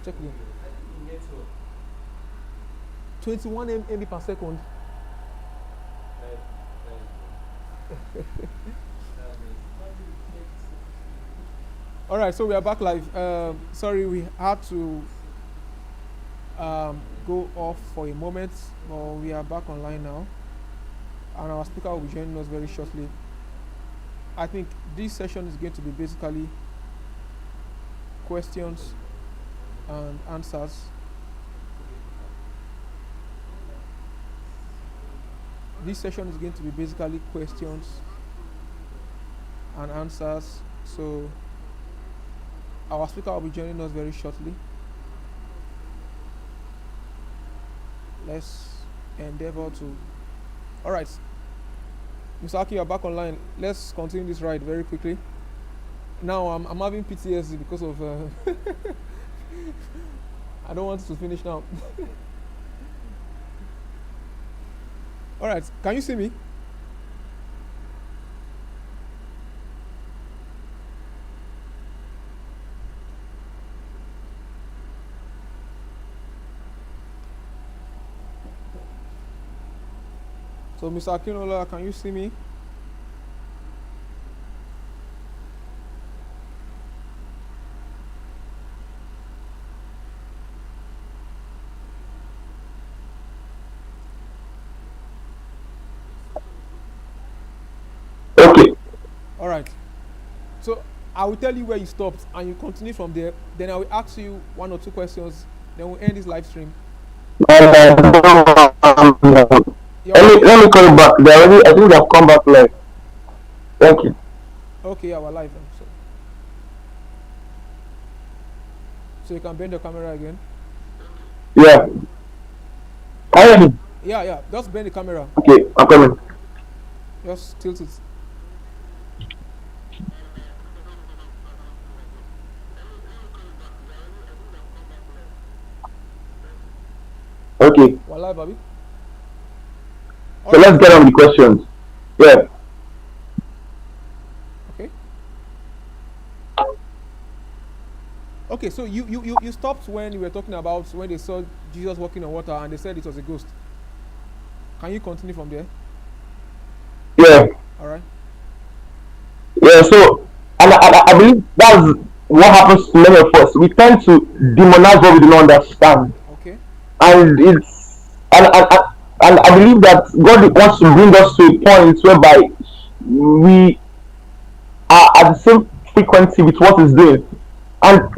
Check again. 21 MB per second. All right, so we are back live. Sorry, we had to go off for a moment, but we are back online now, and our speaker will be joining us very shortly. I think this session is going to be basically questions and answers. This session is going to be basically questions and answers. So our speaker will be joining us very shortly. Let's endeavor to. All right, Mr. Aki, you're back online. Let's continue this ride very quickly. Now I'm having PTSD because of. I don't want to finish now. All right, can you see me? So, Mr. Akinola, can you see me? Okay. All right. So I will tell you where you stopped, and you continue from there. Then I will ask you one or two questions. Then we'll end this live stream. Let me call you back. They already, I think they have come back live. Thank you. Okay, yeah, we're live. So you can bend the camera again. Yeah. Can you hear me? Yeah. Just bend the camera. Okay, I'm coming. Just tilt it. Okay. We're live, Bobby. So let's get on with the questions. Yeah. Okay, so you stopped when you were talking about when they saw Jesus walking on water and they said it was a ghost. Can you continue from there? Yeah. All right. Yeah, so, and I believe that's what happens to many of us. We tend to demonize what we do not understand. Okay. And and I believe that God wants to bring us to a point whereby we are at the same frequency with what He's doing. And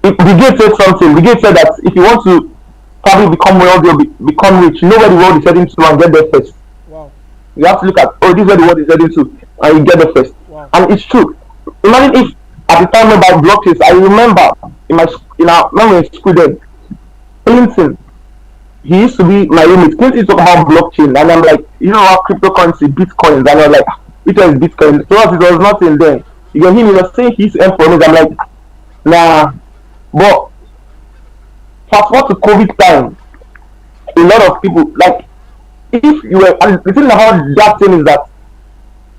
the gate said something. The gate said that if you want to probably become wealthy or become rich, you know where the world is heading to and get there first. Wow. You have to look at, oh, this is where the world is heading to, and you get there first. Wow. And it's true. Imagine if at the time when I blocked this, I remember when we were in school then, Clinton, he used to be my roommate. Clinton used to talk about blockchain, and I'm like, you know how cryptocurrency, bitcoins, and I was like, which one is bitcoin? To us, it was nothing then. You can hear me, he was saying he used to earn for me. I'm like, nah. But fast forward to COVID time, a lot of people, like, if you were, and the thing about that thing is that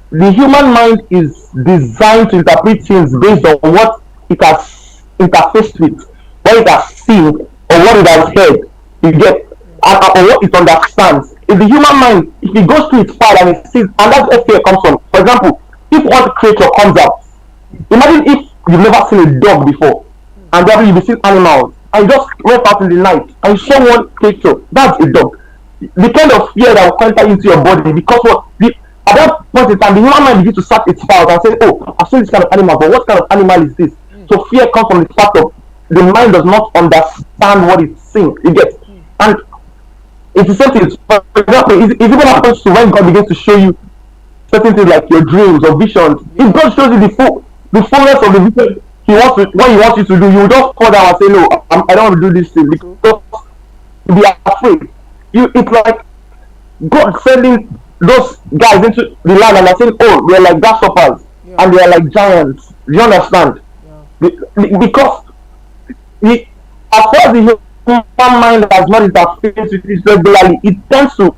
the human mind is designed to interpret things based on what it has interfaced with, what it has seen, or what it has heard. You get, or what it understands. If the human mind, if it goes through its file and it sees, and that's where fear comes from. For example, if one creature comes out, imagine if you've never seen a dog before, and then you've seen animals, and you just went out in the night, and you saw one creature, that's a dog. The kind of fear that will enter into your body, because what at that point in time, the human mind begins to search its files and say, oh, I've seen this kind of animal, but what kind of animal is this? So fear comes from the fact of the mind does not understand what it's seeing. You get, and it's the same thing. For example, it even happens to when God begins to show you certain things like your dreams or visions. If God shows you the fullness of the vision what He wants you to do, you will just fall down and say, no, I don't want to do this thing, because you be afraid. It's like God sending those guys into the land and they're saying, oh, they're like grasshoppers, and they're like giants. Do you understand? Because as far as the human mind has not interfered with it regularly, it tends to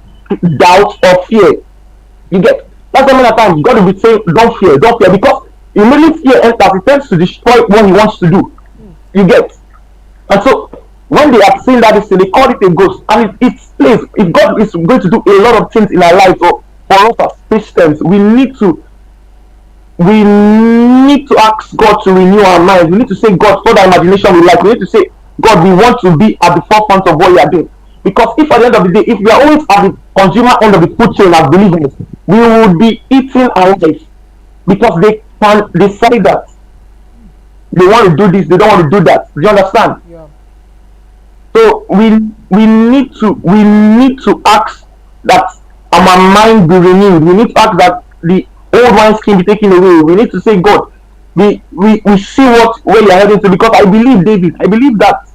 doubt or fear. You get, that's how many times God will be saying, don't fear, because immediately fear enters, it tends to destroy what He wants to do. You get, And so when they have seen that thing, they call it a ghost, and it plays. If God is going to do a lot of things in our lives, or for us as Christians, we need to ask God to renew our minds. We need to say, God, for the imagination we like. We need to say, God, we want to be at the forefront of what you are doing. Because if at the end of the day, if we are always at the consumer end of the food chain as believers, we will be eating our life, because they can decide that they want to do this, they don't want to do that. Do you understand? Yeah. So we need to ask that our mind be renewed. We need to ask that the old wine skin be taken away. We need to say, God, we see what where you're heading to, because I believe, David, I believe that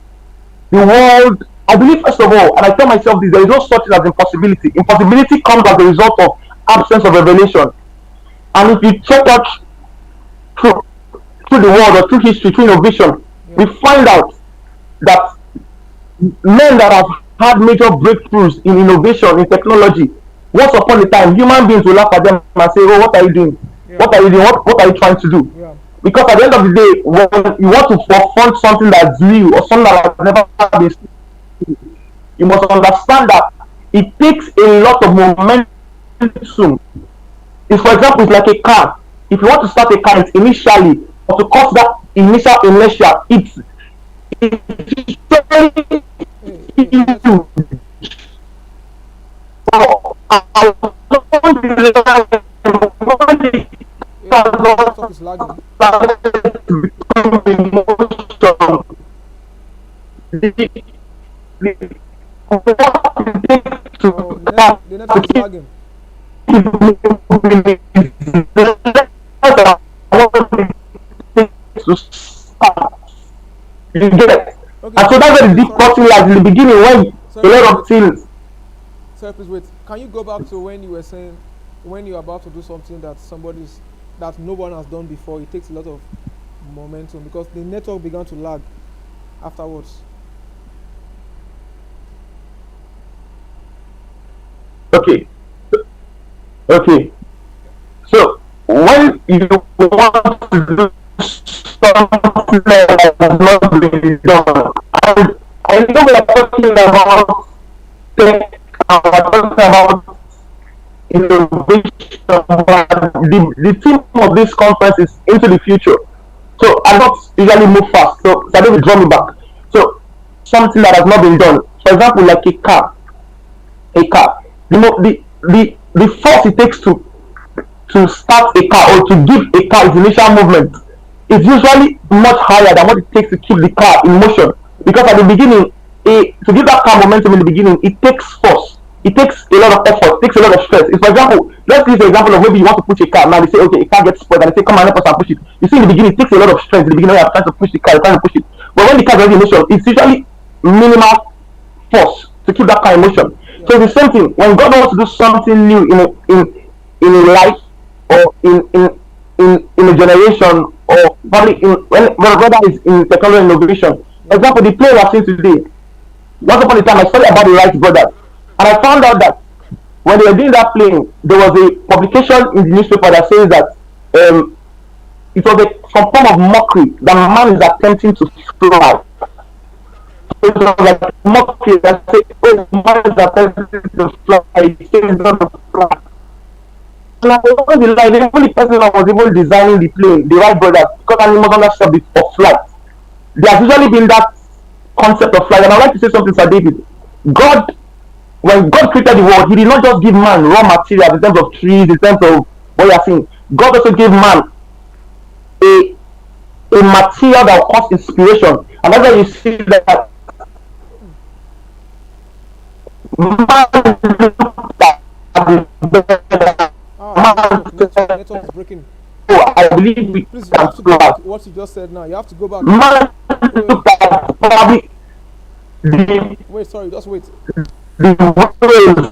the world, I believe, first of all, and I tell myself this, there is no such thing as impossibility. Impossibility comes as a result of absence of revelation. And if you check out through through the world, or through history, through innovation, Yeah. we find out that men that have had major breakthroughs in innovation, in technology, once upon a time, human beings will laugh at them and say, "Oh, what are you doing? Yeah. What are you doing? What are you trying to do?" Yeah. Because at the end of the day, when you want to confront something that's new, or something that has never been seen, you must understand that it takes a lot of momentum. If, for example, it's like a car. If you want to start a car, it's initially, or to cause that initial inertia, it's usually Hey, the network. Yeah, the network is lagging. Oh, the network is lagging. You get. Okay, And so that's where the okay, sorry, difficulty lies in the beginning, when a sorry, please lot wait. of things. Sorry, please wait. Can you go back to when you were saying when you're about to do something that no one has done before? It takes a lot of momentum because the network began to lag afterwards. Okay, okay. So when you want to do something that has not been done, and I know we are talking about tech, and we are talking about innovation, but the theme of this conference is into the future. So I don't usually move fast. So I don't draw me back. So something that has not been done. For example, like a car. The force it takes to start a car, or to give a car its initial movement, is usually much higher than what it takes to keep the car in motion. Because at the beginning, to give that car momentum in the beginning, it takes force. It takes a lot of effort. It takes a lot of stress. If, for example, let's use the example of maybe you want to push a car. Now they say, okay, a car gets spoiled, and they say, come on, help us and push it. You see, in the beginning, it takes a lot of strength. In the beginning, when you're trying to push the car, you're trying to push it. But when the car is already in motion, it's usually minimal force to keep that car in motion. Yeah. So it's the same thing. When God wants to do something new in a life, or in a generation, or probably when God is in technology innovation. For Yeah. example, the play we are seeing today. Once upon a time, I studied about the Wright brothers, and I found out that when they were doing that plane, there was a publication in the newspaper that says that it was some form of mockery that man is attempting to fly. So it was like mockery that say, "Oh, man is attempting to fly. He says he's going to fly." And I was the lie, the only person that was even designing the plane, the Wright brothers, because animals understand it for flight. There has usually been that concept of flight, and I'd like to say something, Sir David. God, when God created the world, He did not just give man raw material in terms of trees, in terms of what you are seeing. God also gave man a a material that will cause inspiration, and that's why you see that man looked at the Ah, network is man breaking. said, "Oh, I believe we Please, you can have to go fly." back to what you just said now. You have to go back. Man Wait, looked at probably the wait, sorry, just wait. the waves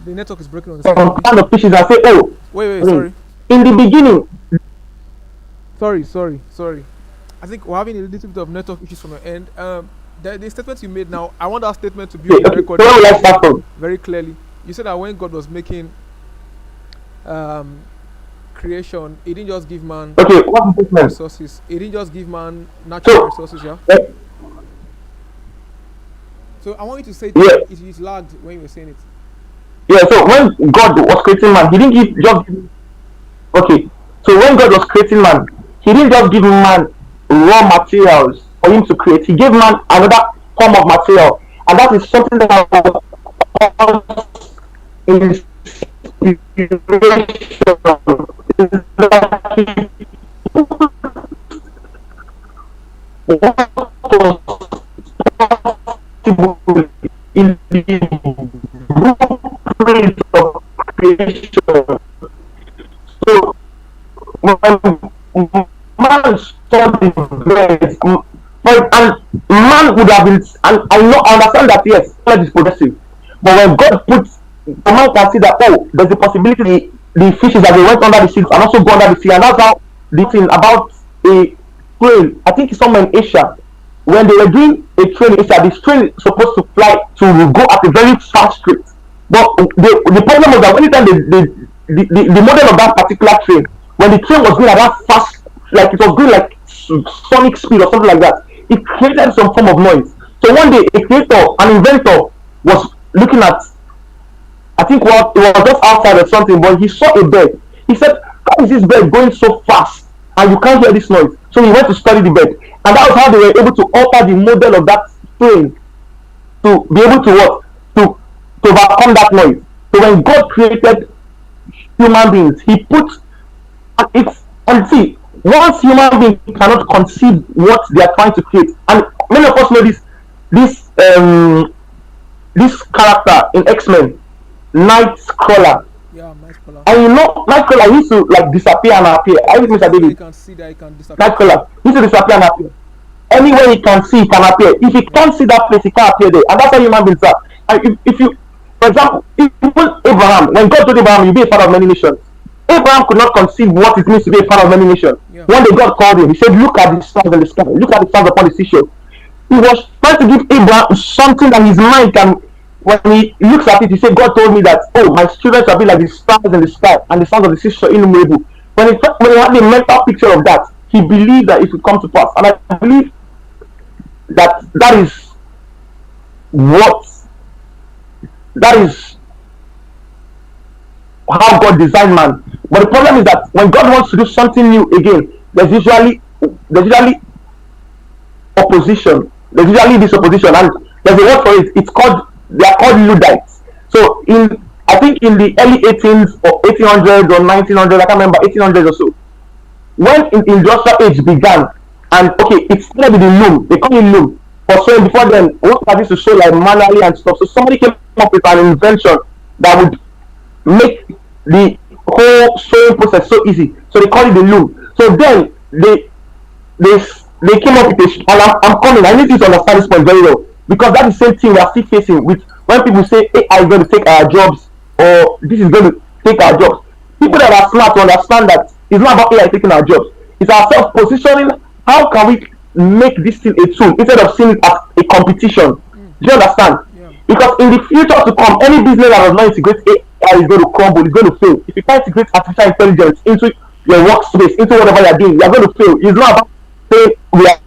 The network is breaking on the of side of some you. kind of fishes, and say, "Oh, Wait, rain." sorry. In the beginning, Sorry. I think we're having a little bit of network issues from your end. The statement you made now, I want that statement to be okay, on the okay. So record where will I start from? very clearly. You said that when God was making um, creation, he didn't just give man Okay, what's the statement? resources. He didn't just give man natural So, resources. Yeah. uh, So I want you to say it yeah, again. It lagged when you were saying it. yeah. So when God was creating man, He didn't okay. So when God was creating man, He didn't just give man raw materials for him to create. He gave man another form of material, and that is something that was inspiration. It's like what was possible in the blueprint of creation. So when man saw the birds, and man would have been, and I understand that yes, knowledge is possessive, but when God puts, the man can see that oh, there's a possibility the fishes that they went under the sea and also go under the sea, and that's how the thing about a train. I think it's somewhere in Asia. When they were doing a train in Asia, this train is supposed to fly to go at a very fast rate. But the problem was that anytime the model of that particular train, when the train was going at that fast, like it was going like sonic speed or something like that, it created some form of noise. So one day, a creator, an inventor, was looking at, I think what it was just outside or something, but he saw a bird. He said, "How is this bird going so fast and you can't hear this noise?" So he went to study the bird, and that was how they were able to alter the model of that train to be able to what to overcome that noise. So when God created human beings, He put it's and see once human being cannot conceive what they are trying to create, and many of us know this this character in X-Men, Nightcrawler. Yeah, nice color. And you know, Nightcrawler used to like disappear and appear. I with Mr. Anywhere you David. can see that, you can disappear. Nightcrawler used to disappear and appear. Anywhere he can see, he can appear. If he Yeah. can't see that place, he can't appear there. And that's how human beings are. And if you, for example, even Abraham, when God told Abraham, "You be a father of many nations," Abraham could not conceive what it means to be a father of many nations. Yeah. One day God called him. He said, "Look at the stars in the sky. Look at the stars upon the seashore." He was trying to give Abraham something that his mind can. When he looks at it, he said, "God told me that, oh, my children shall be like the stars in the sky and the stars of the seashore innumerable." When he had the mental picture of that, he believed that it would come to pass. And I believe that what that is how God designed man. But the problem is that when God wants to do something new again, there's usually opposition. There's usually this opposition, and there's a word for it. They are called Luddites. So I think in the early 18s or 1800s or 1900s, I can't remember, 1800s or so, when industrial age began, and okay, it started with the loom. They call it loom. For sewing before then, workers used to sew like manually and stuff. So somebody came up with an invention that would make the whole sewing process so easy. So they call it the loom. So then they they came up with and I'm coming. I need you to understand this point very well, because that's the same thing we are still facing with when people say AI is going to take our jobs or this is going to take our jobs. People that are smart to understand that it's not about AI taking our jobs. It's ourselves positioning. How can we make this thing a tool instead of seeing it as a competition? Mm. Do you understand? Yeah. Because in the future to come, any business that does not integrate AI is going to crumble, it's going to fail. If you can't integrate artificial intelligence into your workspace, into whatever you're doing, you're going to fail. It's not about saying we are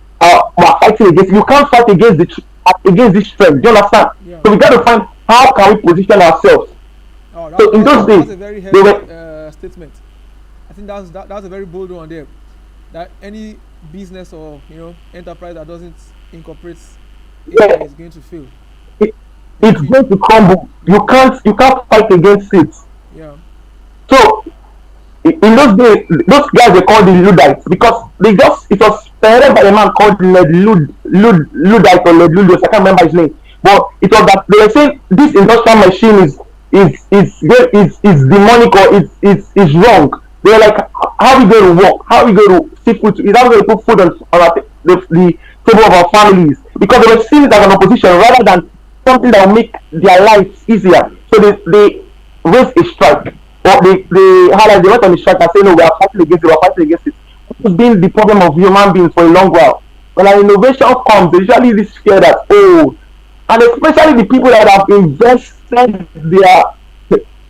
fighting against. You can't fight against against this trend. Do you understand? Yeah. So we got to find how can we position ourselves. Oh, So in those that's days, a very they heavy were statement. I think that's a very bold one there. That any business or enterprise that doesn't incorporate AI yeah, is going to fail. it, Maybe it's going to crumble. You can't fight against it. yeah, So in those days, those guys were called the Luddites because it was spearheaded by a man called Luddite or Led Ludius. I can't remember his name, but it was that they were saying this industrial machine is demonic or is wrong. They were like, how are we going to work? How are we going to see food? Is how we going to put food on the table of our families? Because they were seeing it as an opposition rather than something that will make their lives easier. So they raised a strike. Or they went on the strike and say, no, we are fighting against it, we are fighting against it. This has been the problem of human beings for a long while. When an innovation comes, there's usually this fear that, oh, and especially the people that have invested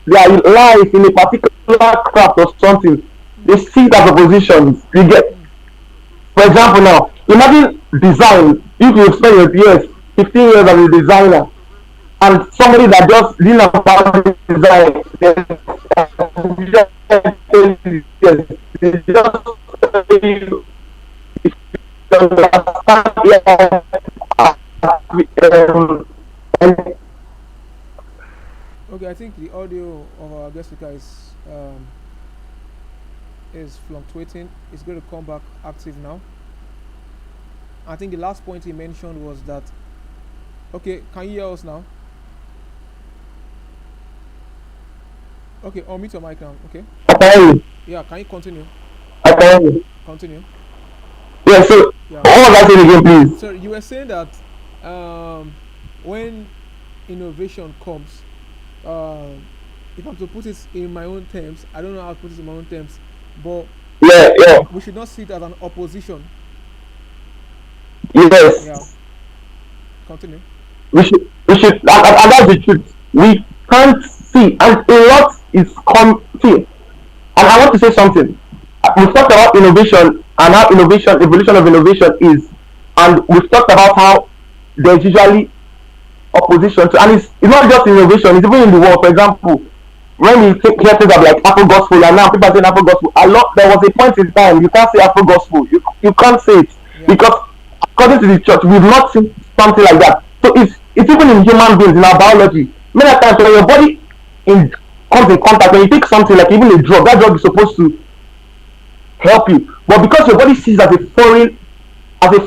their life in a particular craft or something, They see it as oppositions. You get, Mm. for example, now imagine design. If you spend your years, 15 years as a designer, and somebody that just didn't know about design, they just tell you, yeah, and Okay, I think the audio of our guest speaker is fluctuating. It's going to come back active now. I think the last point he mentioned was that. Okay, can you hear us now? Okay, unmute your mic now. Okay. I can hear you. Yeah, can you continue? I can hear you. Continue. Yeah, so Yeah. what was I saying again, please? So you were saying that um, when innovation comes, um, if I'm to put it in my own terms, I don't know how to put it in my own terms, but Yeah, yeah, we should not see it as an opposition. yes. Yeah, continue. And that's the truth. We can't see, and a lot is come. See, and I want to say something. We've talked about innovation and how innovation, evolution of innovation is, and we've talked about how there's usually opposition to, and it's not just innovation, it's even in the world. For example, when we take hear things of like Apple Gospel, and now people are saying Apple Gospel, a lot there was a point in time you can't say Apple Gospel, you can't say it Yeah, because according to the church, we've not seen something like that. So it's even in human beings, in our biology. Many times when your body in comes in contact, when you take something like even a drug, that drug is supposed to help you, but because your body sees as a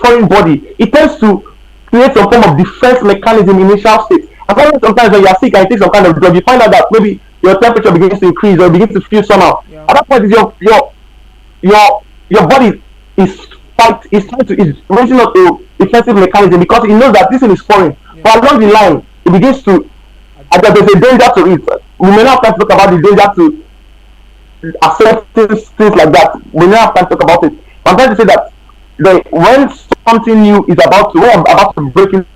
foreign body, it tends to create some form of defense mechanism in initial state. And sometimes when you are sick and you take some kind of drug, you find out that maybe your temperature begins to increase or begins to feel somehow. yeah, At that point, is your body is trying to is raising up a defensive mechanism because it knows that this thing is foreign. yeah. But along the line, it begins to and Adapt. there's a danger to it. We may not have time to talk about the danger to accepting things like that. We may have time to talk about it. I'm trying to say that when something new is when I'm about to break into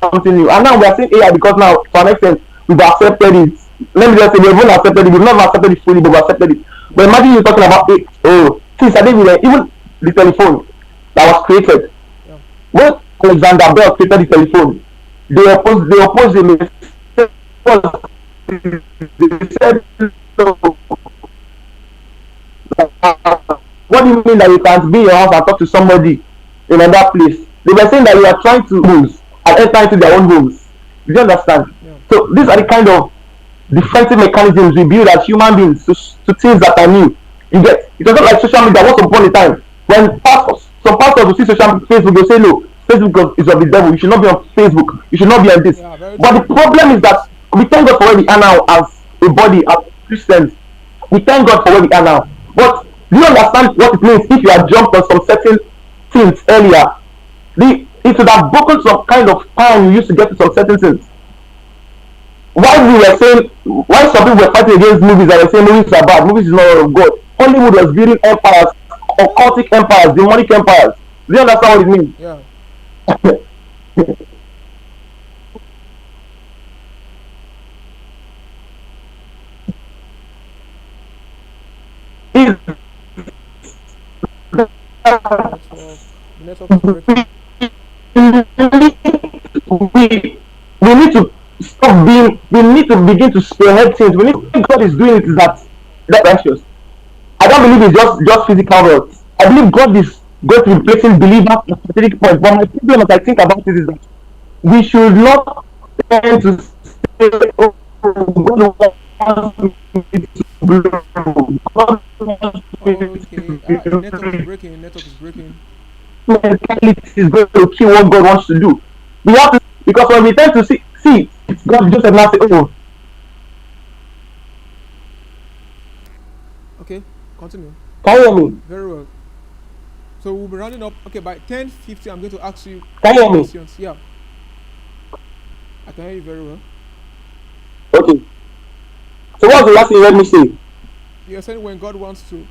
something new, and now we are saying AI because now to an extent we've accepted it. Let me just say we've even accepted it. We've not accepted it fully, but we've accepted it. But imagine you talking about it. Oh, since I didn't even the telephone that was created Yeah, when Alexander Bell created the telephone, they opposed him. They said, no, what do you mean that you can't be in your house and talk to somebody in another place? They were saying that you are trying to homes and enter into their own homes. Do you understand? yeah, So these are the kind of defensive mechanisms we build as human beings to things that are new. You get it was not like social media once upon a time when some pastors will see social Facebook, they'll say no, Facebook is of the devil, you should not be on Facebook, you should not be on this. yeah. Very But true. the problem is that we thank God for where we are now as a body, as Christians. We thank God for where we are now. But do you understand what it means if you had jumped on some certain things earlier? It would have broken some kind of time you used to get to some certain things. Why some people were fighting against movies and were saying movies are bad, movies is not of God. Hollywood was building empires, occultic empires, demonic empires. Do you understand what it means? Yeah, It's network. The network is breaking. we need to stop being we need to begin to spearhead things. We need what God is doing it is that precious. I don't believe it's just physical wealth. I believe God is going to be placing believers at strategic points. But my problem as I think about it is that we should not tend to say, oh, God wants me to blow. God wants me Okay. The network is to breaking. The network is breaking. mentality is going to kill what God wants to do. We have to because when we tend to see God just now say, oh, Okay, continue. can you hear me? Very well. So we'll be rounding up. Okay, by 10:50, I'm going to ask you Can you hear me? questions. Yeah, I can hear you very well. Okay. So what's the last thing you heard me say? You're saying when God wants to